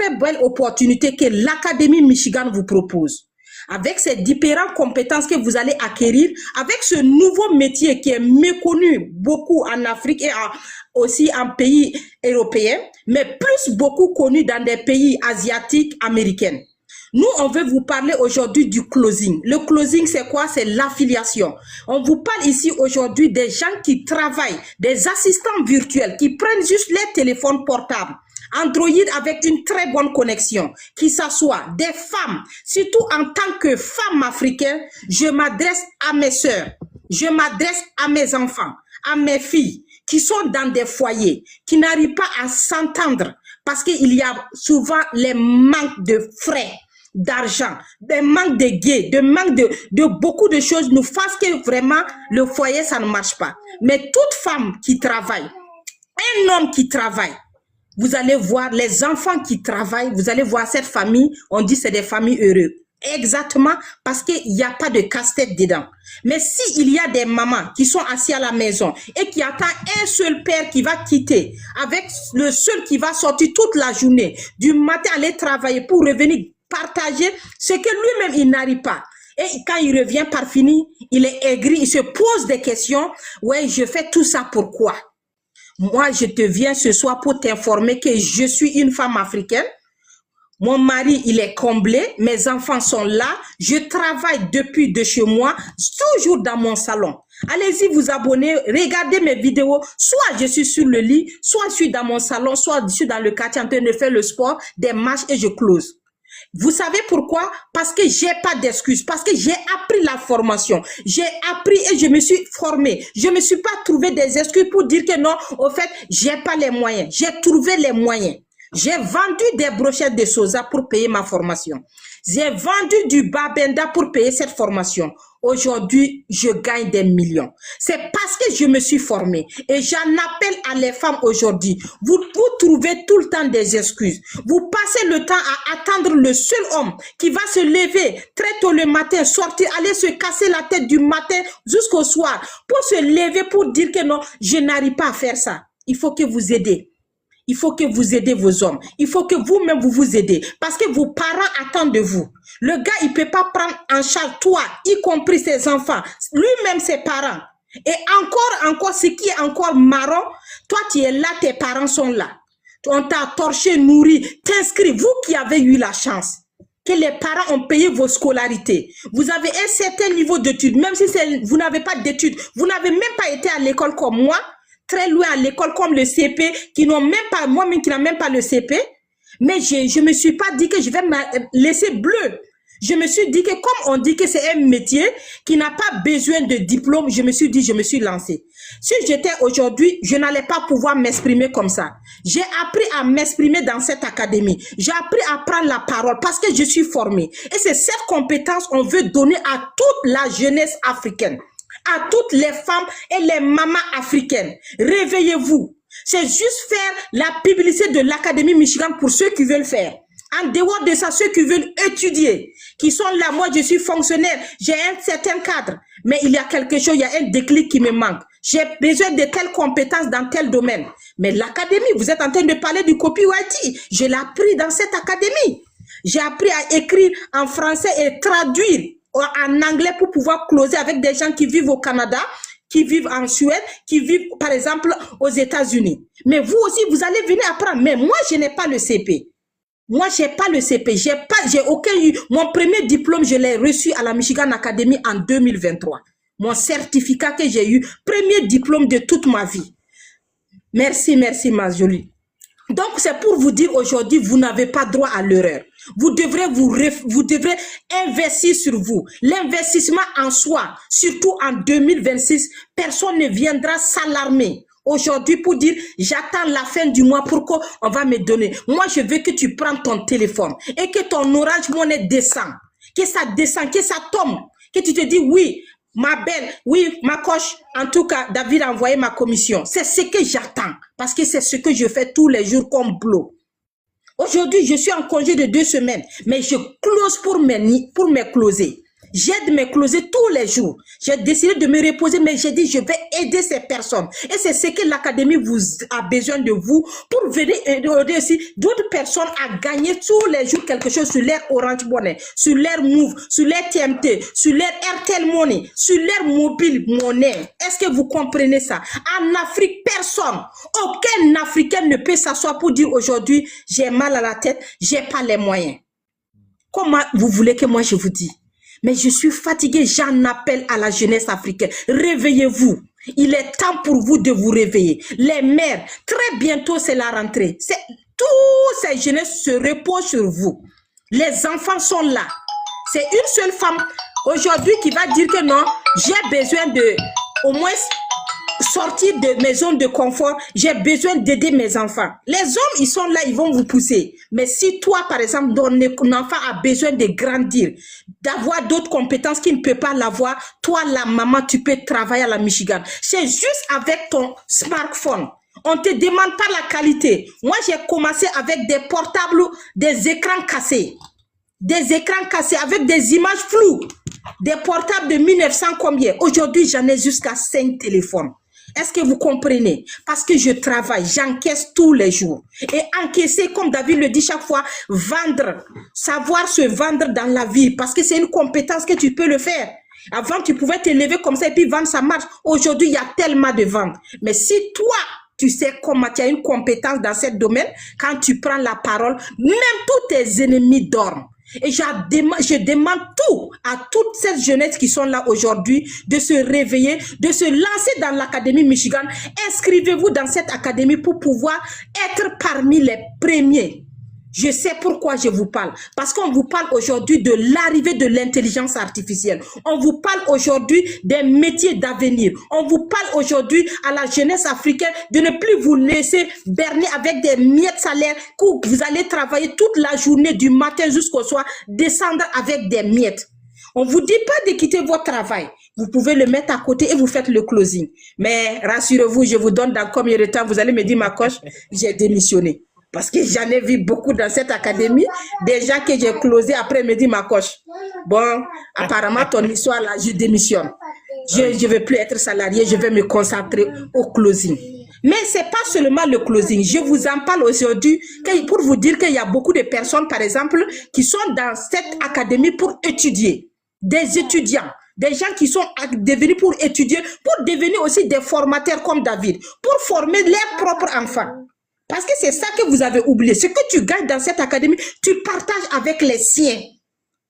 très belle opportunité que l'Académie Michigan vous propose. Avec ces différentes compétences que vous allez acquérir, avec ce nouveau métier qui est méconnu beaucoup en Afrique et aussi en pays européens, mais plus beaucoup connu dans des pays asiatiques, américains. Nous, on veut vous parler aujourd'hui du closing. Le closing, c'est quoi? C'est l'affiliation. On vous parle ici aujourd'hui des gens qui travaillent, des assistants virtuels, qui prennent juste les téléphones portables, Android avec une très bonne connexion, qui s'assoient, des femmes, surtout en tant que femme africaine, je m'adresse à mes sœurs, je m'adresse à mes enfants, à mes filles, qui sont dans des foyers, qui n'arrivent pas à s'entendre, parce qu'il y a souvent les manques de frais, d'argent, des manques de gains, de manque de beaucoup de choses nous fassent que vraiment le foyer, ça ne marche pas. Mais toute femme qui travaille, un homme qui travaille, vous allez voir les enfants qui travaillent, vous allez voir cette famille, on dit c'est des familles heureuses. Exactement, parce qu'il n'y a pas de casse-tête dedans. Mais s'il y a des mamans qui sont assises à la maison et qui attendent un seul père qui va quitter, avec le seul qui va sortir toute la journée, du matin aller travailler pour revenir partager ce que lui-même il n'arrive pas. Et quand il revient par fini, il est aigri, il se pose des questions. Ouais, je fais tout ça pourquoi? Moi, je te viens ce soir pour t'informer que je suis une femme africaine. Mon mari, il est comblé. Mes enfants sont là. Je travaille depuis de chez moi, toujours dans mon salon. Allez-y vous abonner, regardez mes vidéos. Soit je suis sur le lit, soit je suis dans mon salon, soit je suis dans le quartier en train de faire le sport, des marches et je close. Vous savez pourquoi? Parce que j'ai pas d'excuses, parce que j'ai appris la formation, j'ai appris et je me suis formée. Je me suis pas trouvé des excuses pour dire que non, au fait, j'ai pas les moyens. J'ai trouvé les moyens. J'ai vendu des brochettes de soja pour payer ma formation. J'ai vendu du babenda pour payer cette formation. Aujourd'hui, je gagne des millions. C'est parce que je me suis formée. Et j'en appelle à les femmes aujourd'hui. Vous trouvez tout le temps des excuses. Vous passez le temps à attendre le seul homme qui va se lever très tôt le matin, sortir, aller se casser la tête du matin jusqu'au soir pour se lever pour dire que non, je n'arrive pas à faire ça. Il faut que vous aidez. Il faut que vous aidez vos hommes. Il faut que vous-même vous vous aidez. Parce que vos parents attendent de vous. Le gars, il ne peut pas prendre en charge toi, y compris ses enfants, lui-même ses parents. Et encore, ce qui est encore marrant, toi tu es là, tes parents sont là. On t'a torché, nourri, t'inscrit. Vous qui avez eu la chance que les parents ont payé vos scolarités. Vous avez un certain niveau d'études, même si vous n'avez pas d'études, vous n'avez même pas été à l'école comme moi, très loin à l'école comme le CP, qui n'ont même pas, moi-même qui n'a même pas le CP, mais je me suis pas dit que je vais me laisser bleu. Je me suis dit que comme on dit que c'est un métier qui n'a pas besoin de diplôme, je me suis dit, je me suis lancée. Si j'étais aujourd'hui, je n'allais pas pouvoir m'exprimer comme ça. J'ai appris à m'exprimer dans cette académie. J'ai appris à prendre la parole parce que je suis formée. Et c'est cette compétence qu'on veut donner à toute la jeunesse africaine, à toutes les femmes et les mamans africaines. Réveillez-vous. C'est juste faire la publicité de l'Académie Michigan pour ceux qui veulent faire. En dehors de ça, ceux qui veulent étudier, qui sont là, moi je suis fonctionnaire, j'ai un certain cadre, mais il y a quelque chose, il y a un déclic qui me manque. J'ai besoin de telles compétences dans tel domaine. Mais l'Académie, vous êtes en train de parler du copywriting, je l'ai appris dans cette académie. J'ai appris à écrire en français et traduire en anglais pour pouvoir closer avec des gens qui vivent au Canada, qui vivent en Suède, qui vivent par exemple aux États-Unis. Mais vous aussi, vous allez venir apprendre. Mais moi, je n'ai pas le CP. Moi, j'ai pas le CP. J'ai aucun. Mon premier diplôme, je l'ai reçu à la Michigan Academy en 2023. Mon certificat que j'ai eu, premier diplôme de toute ma vie. Merci, merci, ma jolie. Donc, c'est pour vous dire aujourd'hui, vous n'avez pas droit à l'erreur. Vous devrez investir sur vous. L'investissement en soi, surtout en 2026, personne ne viendra s'alarmer aujourd'hui pour dire, j'attends la fin du mois pour qu'on va me donner. Moi, je veux que tu prennes ton téléphone et que ton Orange Money descend, que ça descend, que ça tombe, que tu te dis, oui, ma belle, oui, ma coche, en tout cas, David a envoyé ma commission. C'est ce que j'attends, parce que c'est ce que je fais tous les jours comme boulot. Aujourd'hui, je suis en congé de 2 semaines, mais je close pour me closer. J'aide mes closés tous les jours. J'ai décidé de me reposer, mais j'ai dit, je vais aider ces personnes. Et c'est ce que l'académie vous a besoin de vous pour venir aider aussi d'autres personnes à gagner tous les jours quelque chose sur leur Orange Money, sur leur Move, sur leur TMT, sur leur Airtel Money, sur leur mobile monnaie. Est-ce que vous comprenez ça? En Afrique, personne, aucun Africain ne peut s'asseoir pour dire aujourd'hui, j'ai mal à la tête, j'ai pas les moyens. Comment vous voulez que moi je vous dise? Mais je suis fatiguée, j'en appelle à la jeunesse africaine. Réveillez-vous. Il est temps pour vous de vous réveiller. Les mères, très bientôt c'est la rentrée. Tous ces jeunesses se reposent sur vous. Les enfants sont là. C'est une seule femme aujourd'hui qui va dire que non, j'ai besoin de au moins sortir de mes zones de confort, j'ai besoin d'aider mes enfants. Les hommes, ils sont là, ils vont vous pousser. Mais si toi, par exemple, ton enfant a besoin de grandir, d'avoir d'autres compétences qu'il ne peut pas l'avoir, toi, la maman, tu peux travailler à la Michigan. C'est juste avec ton smartphone. On te demande pas la qualité. Moi, j'ai commencé avec des portables, des écrans cassés. Des écrans cassés avec des images floues. Des portables de 1900 combien? Aujourd'hui, j'en ai jusqu'à 5 téléphones. Est-ce que vous comprenez? Parce que je travaille, j'encaisse tous les jours. Et encaisser, comme David le dit chaque fois, vendre, savoir se vendre dans la vie. Parce que c'est une compétence que tu peux le faire. Avant, tu pouvais te lever comme ça et puis vendre, ça marche. Aujourd'hui, il y a tellement de ventes. Mais si toi, tu sais comment tu as une compétence dans ce domaine, quand tu prends la parole, même tous tes ennemis dorment. Et je demande tout à toute cette jeunesse qui sont là aujourd'hui de se réveiller, de se lancer dans l'Académie Michigan. Inscrivez-vous dans cette académie pour pouvoir être parmi les premiers. Je sais pourquoi je vous parle. Parce qu'on vous parle aujourd'hui de l'arrivée de l'intelligence artificielle. On vous parle aujourd'hui des métiers d'avenir. On vous parle aujourd'hui à la jeunesse africaine de ne plus vous laisser berner avec des miettes salaires que vous allez travailler toute la journée du matin jusqu'au soir, descendre avec des miettes. On ne vous dit pas de quitter votre travail. Vous pouvez le mettre à côté et vous faites le closing. Mais rassurez-vous, je vous donne dans combien de temps, vous allez me dire, ma coche, j'ai démissionné. Parce que j'en ai vu beaucoup dans cette académie, des gens que j'ai closé après me dit ma coche. Bon, apparemment ton histoire là, je démissionne. Je ne vais plus être salarié, je vais me concentrer au closing. Mais ce n'est pas seulement le closing. Je vous en parle aujourd'hui pour vous dire qu'il y a beaucoup de personnes, par exemple, qui sont dans cette académie pour étudier. Des étudiants. Des gens qui sont devenus pour étudier, pour devenir aussi des formateurs comme David, pour former leurs propres enfants. Parce que c'est ça que vous avez oublié. Ce que tu gagnes dans cette académie, tu partages avec les siens.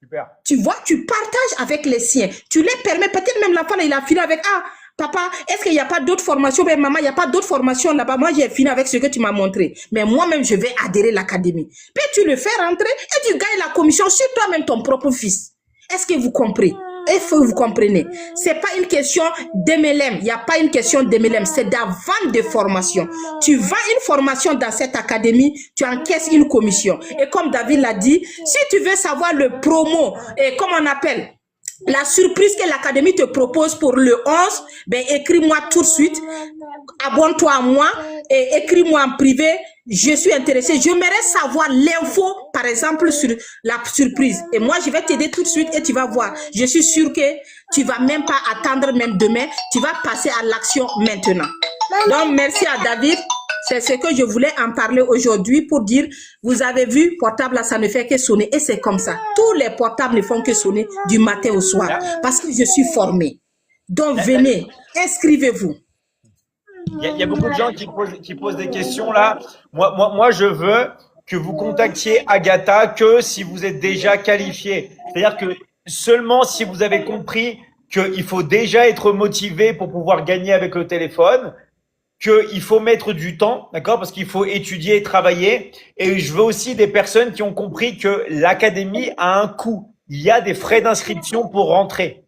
Super. Tu vois, tu partages avec les siens. Tu les permets, peut-être même l'enfant, il a fini avec, ah, papa, est-ce qu'il n'y a pas d'autres formations? Mais maman, il n'y a pas d'autres formations là-bas. Moi, j'ai fini avec ce que tu m'as montré. Mais moi-même, je vais adhérer à l'académie. Puis tu le fais rentrer et tu gagnes la commission sur toi-même, ton propre fils. Est-ce que vous comprenez? Il faut que vous compreniez. C'est pas une question d'MLM. Il n'y a pas une question d'MLM. C'est de la vente de formation. Tu vends une formation dans cette académie, tu encaisses une commission. Et comme David l'a dit, si tu veux savoir le promo, et comme on appelle, la surprise que l'académie te propose pour le 11, ben écris-moi tout de suite, abonne-toi à moi et écris-moi en privé. Je suis intéressée. J'aimerais savoir l'info, par exemple, sur la surprise. Et moi, je vais t'aider tout de suite et tu vas voir. Je suis sûre que tu vas même pas attendre même demain. Tu vas passer à l'action maintenant. Donc, merci à David. C'est ce que je voulais en parler aujourd'hui pour dire, vous avez vu, portable, là, ça ne fait que sonner. Et c'est comme ça. Tous les portables ne font que sonner du matin au soir. Parce que je suis formée. Donc, venez, inscrivez-vous. Il y a beaucoup de gens qui posent des questions là. Moi, je veux que vous contactiez Agatha que si vous êtes déjà qualifié. C'est-à-dire que seulement si vous avez compris qu'il faut déjà être motivé pour pouvoir gagner avec le téléphone, qu'il faut mettre du temps, d'accord, parce qu'il faut étudier et travailler. Et je veux aussi des personnes qui ont compris que l'académie a un coût. Il y a des frais d'inscription pour rentrer.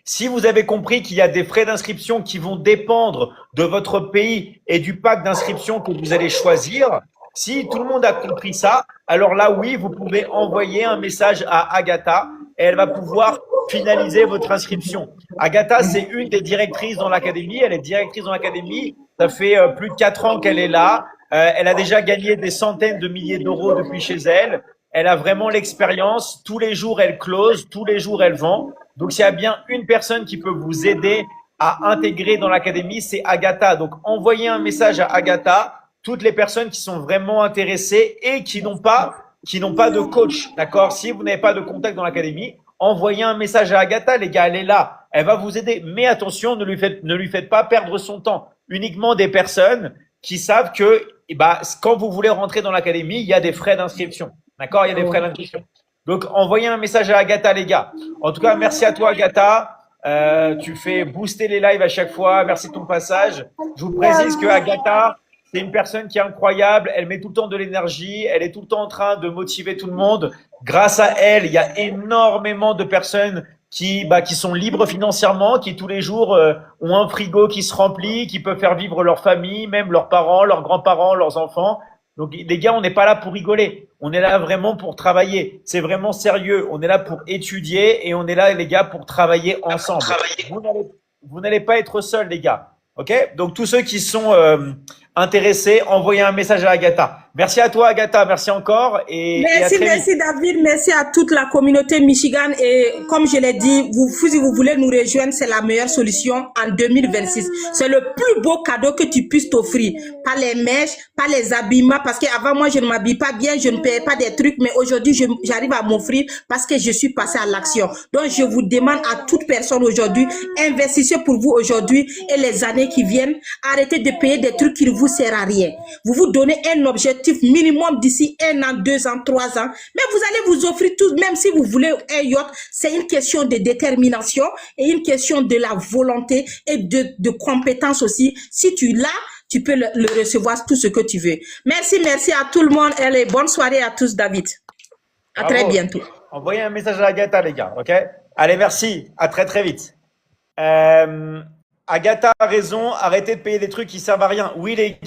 Si vous avez compris qu'il y a des frais d'inscription qui vont dépendre de votre pays et du pack d'inscription que vous allez choisir, si tout le monde a compris ça, alors là, oui, vous pouvez envoyer un message à Agatha et elle va pouvoir finaliser votre inscription. Agatha, c'est une des directrices dans l'académie. Elle est directrice dans l'académie. Ça fait plus de 4 ans qu'elle est là. Elle a déjà gagné des centaines de milliers d'euros depuis chez elle. elle a vraiment l'expérience. Tous les jours, elle close, tous les jours, elle vend. Donc, s'il y a bien une personne qui peut vous aider à intégrer dans l'académie, c'est Agatha. Donc, envoyez un message à Agatha, toutes les personnes qui sont vraiment intéressées et qui n'ont pas de coach, d'accord? Si vous n'avez pas de contact dans l'académie, envoyez un message à Agatha, les gars, elle est là, elle va vous aider. Mais attention, ne lui faites pas perdre son temps. Uniquement des personnes qui savent que, quand vous voulez rentrer dans l'académie, il y a des frais d'inscription, d'accord? Il y a des frais d'inscription. Donc, envoyez un message à Agatha, les gars. En tout cas, merci à toi, Agatha. Tu fais booster les lives à chaque fois. Merci de ton passage. Je vous précise que Agatha, c'est une personne qui est incroyable. Elle met tout le temps de l'énergie. Elle est tout le temps en train de motiver tout le monde. Grâce à elle, il y a énormément de personnes qui sont libres financièrement, qui tous les jours ont un frigo qui se remplit, qui peuvent faire vivre leur famille, même leurs parents, leurs grands-parents, leurs enfants. Donc les gars, on n'est pas là pour rigoler. On est là vraiment pour travailler. C'est vraiment sérieux. On est là pour étudier et on est là, les gars, pour travailler ensemble. Vous n'allez pas être seuls, les gars. OK? Donc tous ceux qui sont intéressés, envoyez un message à Agatha. Merci à toi, Agatha. Merci encore. Merci David. Merci à toute la communauté Michigan. Et comme je l'ai dit, si vous voulez nous rejoindre, c'est la meilleure solution en 2026. C'est le plus beau cadeau que tu puisses t'offrir. Pas les mèches, pas les habillements, parce qu'avant moi, je ne m'habille pas bien, je ne paye pas des trucs, mais aujourd'hui, j'arrive à m'offrir parce que je suis passé à l'action. Donc, je vous demande à toute personne aujourd'hui, investissez pour vous aujourd'hui et les années qui viennent. Arrêtez de payer des trucs qui ne vous servent à rien. Vous vous donnez un objectif minimum d'ici 1 an, 2 ans, 3 ans. Mais vous allez vous offrir tout, même si vous voulez un yacht, c'est une question de détermination et une question de la volonté et de compétence aussi. Si tu l'as, tu peux le recevoir tout ce que tu veux. Merci à tout le monde. Allez, bonne soirée à tous, David. À très bientôt. Envoyez un message à Agatha, les gars, OK? Allez, merci. À très vite. Agatha a raison. Arrêtez de payer des trucs qui servent à rien. Oui, les gars.